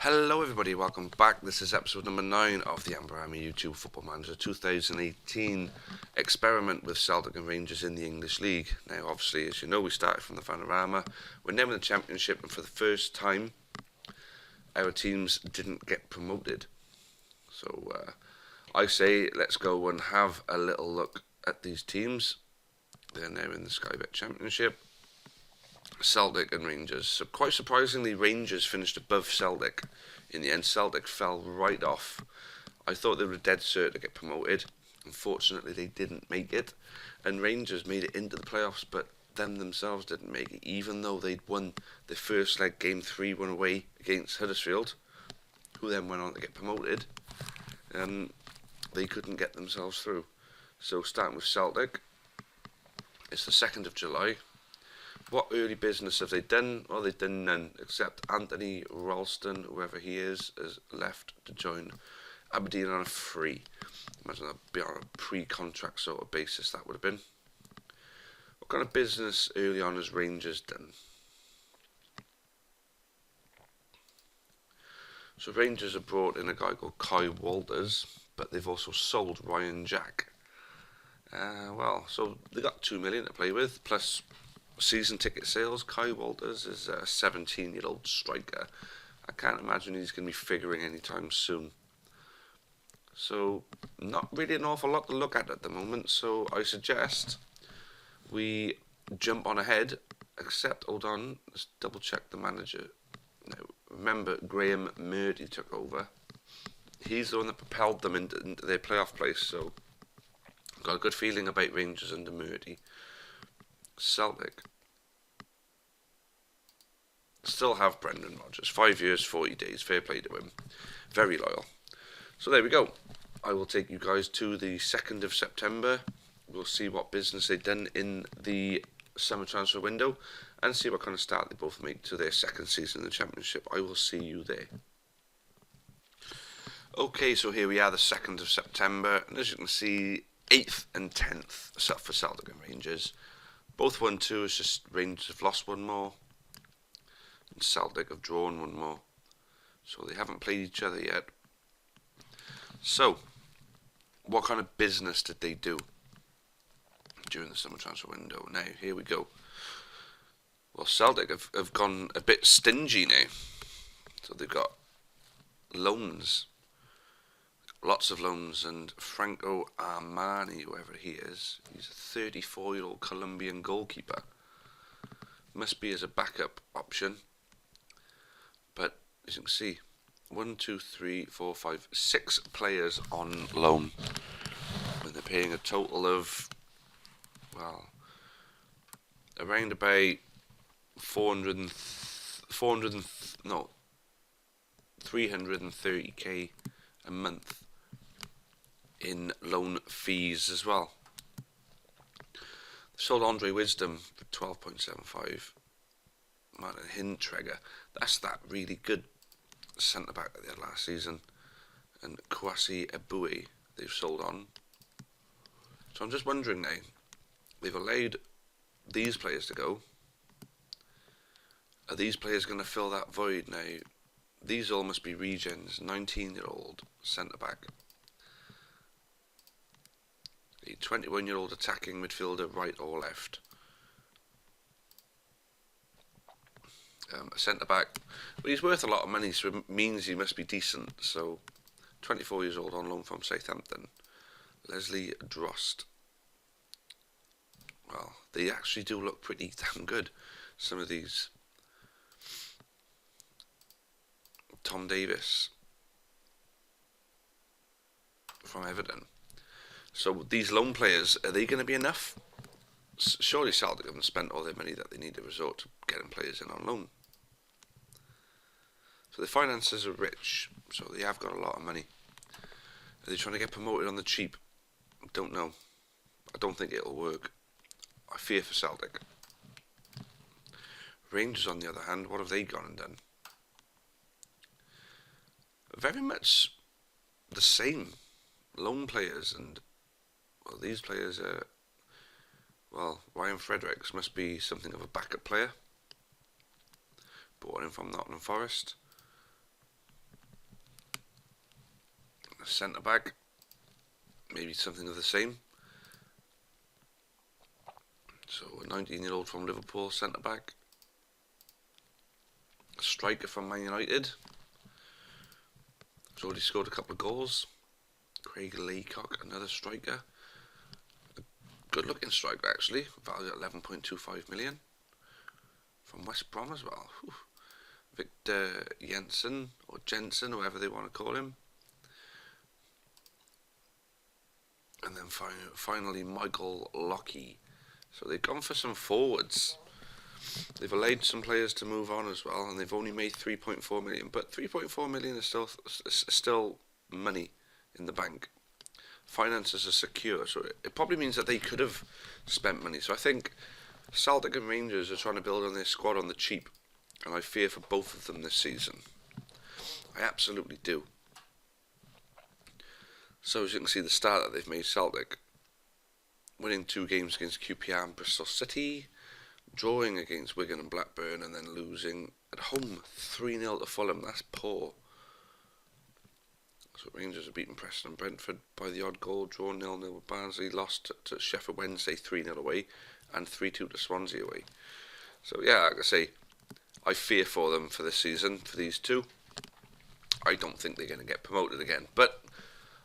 Hello everybody, welcome back. This is episode number 9 of the Vanarama YouTube Football Manager 2018 experiment with Celtic and Rangers in the English League. Now obviously, as you know, we started from the Vanarama. We're now in the Championship, and for the first time our teams didn't get promoted. So I say let's go and have a little look at these teams. They're now in the Sky Bet Championship. Celtic and Rangers. So quite surprisingly, Rangers finished above Celtic. In the end, Celtic fell right off. I thought they were dead cert to get promoted. Unfortunately, they didn't make it. And Rangers made it into the playoffs, but them themselves didn't make it, even though they'd won the first leg, game 3-1 away against Huddersfield, who then went on to get promoted. They couldn't get themselves through. So starting with Celtic, it's the 2nd of July. What early business have they done? Well, they've done none, except Anthony Ralston, whoever he is, has left to join Aberdeen on a free. Imagine that'd be on a pre-contract sort of basis, that would have been. What kind of business early on has Rangers done? So Rangers have brought in a guy called Kai Walters, but they've also sold Ryan Jack. So they got 2 million to play with, plus season ticket sales. Kai Walters is a 17-year-old striker. I can't imagine he's going to be figuring anytime soon. So not really an awful lot to look at the moment. So I suggest we jump on ahead. Except, hold on, let's double check the manager. Now, remember, Graham Murdy took over. He's the one that propelled them into their playoff place. So I've got a good feeling about Rangers under Murdy. Celtic still have Brendan Rodgers. 5 years, 40 days. Fair play to him. Very loyal. So there we go. I will take you guys to the 2nd of September. We'll see what business they've done in the summer transfer window and see what kind of start they both make to their second season in the Championship. I will see you there. Okay, so here we are, the 2nd of September. And as you can see, 8th and 10th for Celtic and Rangers. Both 1-2, it's just Rangers have lost one more, and Celtic have drawn one more. So they haven't played each other yet. So, what kind of business did they do during the summer transfer window? Now, here we go. Well, Celtic have gone a bit stingy now. So they've got loans. Lots of loans, and Franco Armani, whoever he is, he's a 34-year-old Colombian goalkeeper. Must be as a backup option. But as you can see, 6 players on loan. And they're paying a total of, around about 330k a month in loan fees as well. They sold Andre Wisdom for 12.75. Martin Hintregger, that's that really good centre back that they had last season, and Kwasi Eboué they've sold on. So I'm just wondering now, they've allowed these players to go. Are these players going to fill that void now? These all must be regens. 19-year-old centre back. A 21-year-old attacking midfielder, right or left. A centre back, but he's worth a lot of money, so it means he must be decent. So, 24 years old on loan from Southampton. Leslie Drost. Well, they actually do look pretty damn good. Some of these. Tom Davis from Everton. So these loan players, are they going to be enough? Surely Celtic haven't spent all their money that they need to resort to getting players in on loan. So the finances are rich, so they have got a lot of money. Are they trying to get promoted on the cheap? I don't know. I don't think it'll work. I fear for Celtic. Rangers, on the other hand, what have they gone and done? Very much the same. Loan players, and these players are, Ryan Fredericks must be something of a backup player. Brought in from Nottingham Forest. A centre back, maybe something of the same. So a 19-year-old from Liverpool, centre back. A striker from Man United. He's already scored a couple of goals. Craig Laycock, another striker. A good-looking striker actually, valued at 11.25 million. From West Brom as well. Whew. Victor Jensen, or Jensen, whatever they want to call him. And then finally Michael Lockie. So they've gone for some forwards. They've allowed some players to move on as well, and they've only made 3.4 million. But 3.4 million is still money in the bank. Finances are secure, so it probably means that they could have spent money. So I think Celtic and Rangers are trying to build on their squad on the cheap, and I fear for both of them this season. I absolutely do. So as you can see, the start that they've made, Celtic winning 2 games against QPR and Bristol City, drawing against Wigan and Blackburn, and then losing at home 3-0 to Fulham. That's poor. So Rangers have beaten Preston and Brentford by the odd goal, drawn 0-0 with Barnsley, lost to Sheffield Wednesday 3-0 away, and 3-2 to Swansea away. So yeah, like I say, I fear for them for this season, for these two. I don't think they're going to get promoted again, but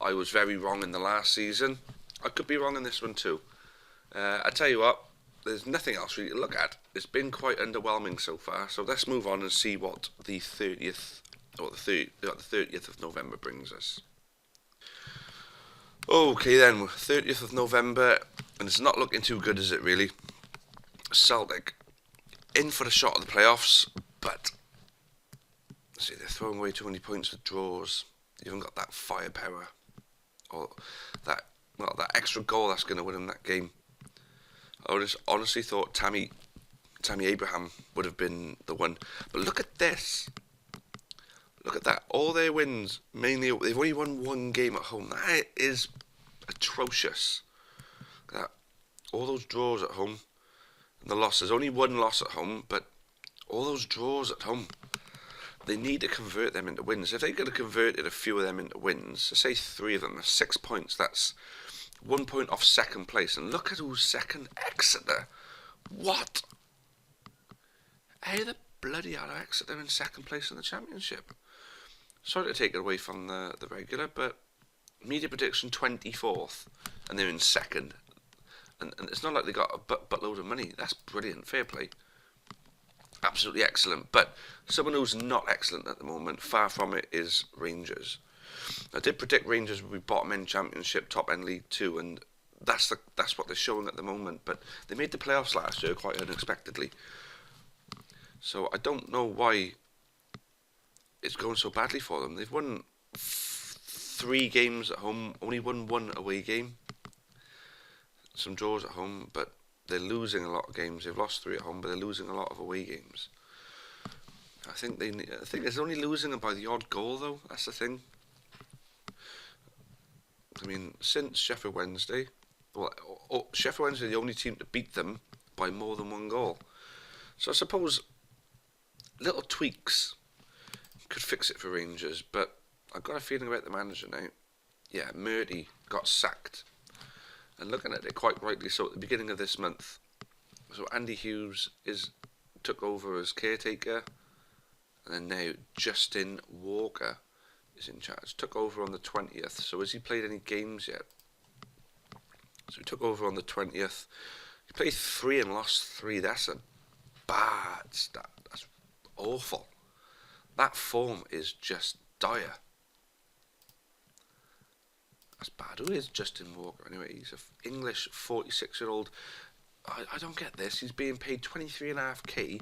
I was very wrong in the last season. I could be wrong in this one too. I tell you what, there's nothing else really to look at. It's been quite underwhelming so far, so let's move on and see what the 30th of November brings us. Okay then, 30th of November, and it's not looking too good, is it really? Celtic in for a shot at the playoffs, but see, they're throwing away too many points with draws. You haven't got that firepower, or that extra goal that's going to win them that game. I just honestly thought Tammy Abraham would have been the one, but look at this. Look at that. All their wins, mainly, they've only won 1 game at home. That is atrocious. Look at that. All those draws at home, and the losses. Only 1 loss at home, but all those draws at home. They need to convert them into wins. If they could have converted a few of them into wins, say 3 of them, that's 6 points. That's 1 point off second place. And look at who's second, Exeter. What? Hey, the bloody hell are Exeter in second place in the Championship? Sorry to take it away from the regular, but media prediction 24th, and they're in second. And it's not like they got a buttload of money. That's brilliant. Fair play. Absolutely excellent. But someone who's not excellent at the moment, far from it, is Rangers. I did predict Rangers would be bottom end Championship, top end League 2, and that's what they're showing at the moment. But they made the playoffs last year quite unexpectedly. So I don't know why it's going so badly for them. They've won 3 games at home, only won 1 away game. Some draws at home, but they're losing a lot of games. They've lost 3 at home, but they're losing a lot of away games. I think it's only losing by the odd goal though. That's the thing. I mean, since Sheffield Wednesday, Sheffield Wednesday are the only team to beat them by more than 1 goal. So I suppose little tweaks could fix it for Rangers, but I've got a feeling about the manager now. Yeah, Murty got sacked. And looking at it quite rightly so at the beginning of this month. So Andy Hughes took over as caretaker, and then now Justin Walker is in charge. Took over on the 20th. So has he played any games yet? So he took over on the 20th. He played 3 and lost 3. That's a bad stat. That's awful. That form is just dire. That's bad. Who is Justin Walker anyway? He's an English 46-year-old. I don't get this. He's being paid 23.5k,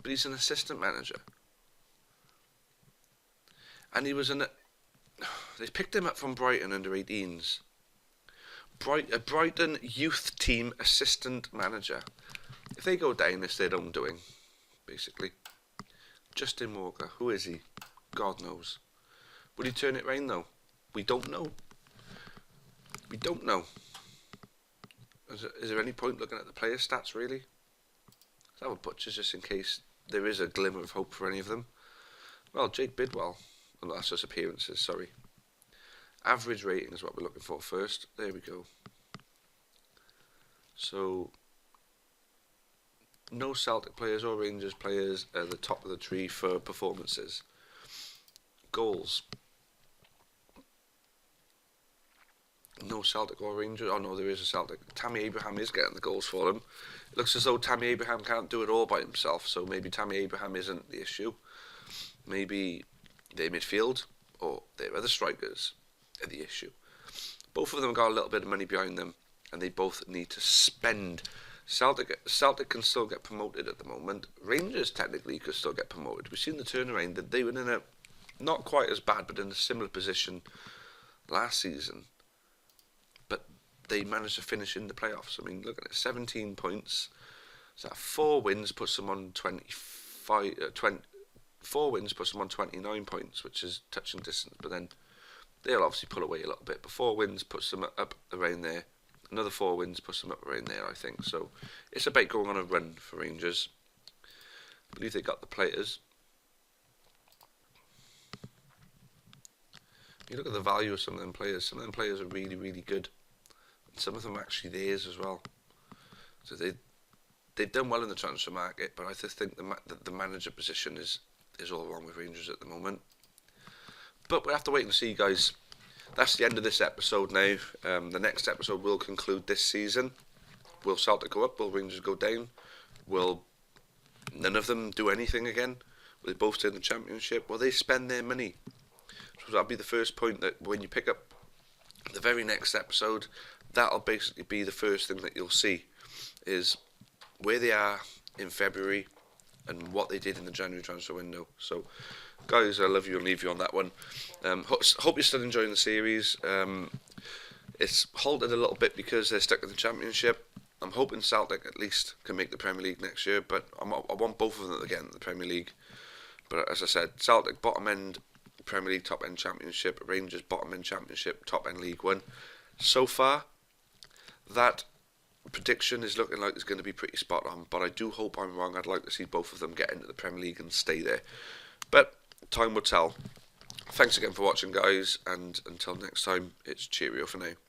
but he's an assistant manager. And he was they picked him up from Brighton under 18s. A Brighton youth team assistant manager. If they go down, it's their own doing, basically. Justin Walker, who is he? God knows. Will he turn it round though? We don't know. We don't know. Is there any point looking at the player stats really? Let's have a butchers just in case there is a glimmer of hope for any of them. Well, Jake Bidwell. Well, that's just appearances, sorry. Average rating is what we're looking for first. There we go. So, no Celtic players or Rangers players at the top of the tree for performances. Goals. No Celtic or Rangers. Oh no, there is a Celtic. Tammy Abraham is getting the goals for them. It looks as though Tammy Abraham can't do it all by himself, so maybe Tammy Abraham isn't the issue. Maybe their midfield or their other strikers are the issue. Both of them got a little bit of money behind them, and they both need to spend. Celtic can still get promoted at the moment. Rangers technically could still get promoted. We've seen the turnaround that they were in a not quite as bad, but in a similar position last season. But they managed to finish in the playoffs. I mean, look at it, 17 points. So 4 wins puts them on 4 wins puts them on 29 points, which is touching distance. But then they'll obviously pull away a little bit. But 4 wins puts them up around there. Another 4 wins puts them up around there, I think. So it's about going on a run for Rangers. I believe they got the players. You look at the value of some of them players. Some of them players are really, really good. And some of them are actually theirs as well. So they've done well in the transfer market, but I just think the manager position is all wrong with Rangers at the moment. But we'll have to wait and see, guys. That's the end of this episode now. The next episode will conclude this season. Will Celtic go up? Will Rangers go down? Will none of them do anything again? Will they both stay in the Championship? Will they spend their money? So that'll be the first point, that when you pick up the very next episode, that'll basically be the first thing that you'll see, is where they are in February and what they did in the January transfer window. So, guys, I love you and leave you on that one. Hope you're still enjoying the series. It's halted a little bit because they're stuck in the Championship. I'm hoping Celtic at least can make the Premier League next year, but I want both of them again in the Premier League. But as I said, Celtic bottom end Premier League, top end Championship. Rangers bottom end Championship, top end League One. So far, that prediction is looking like it's going to be pretty spot on, but I do hope I'm wrong. I'd like to see both of them get into the Premier League and stay there, but time will tell. Thanks again for watching, guys, and until next time, it's cheerio for now.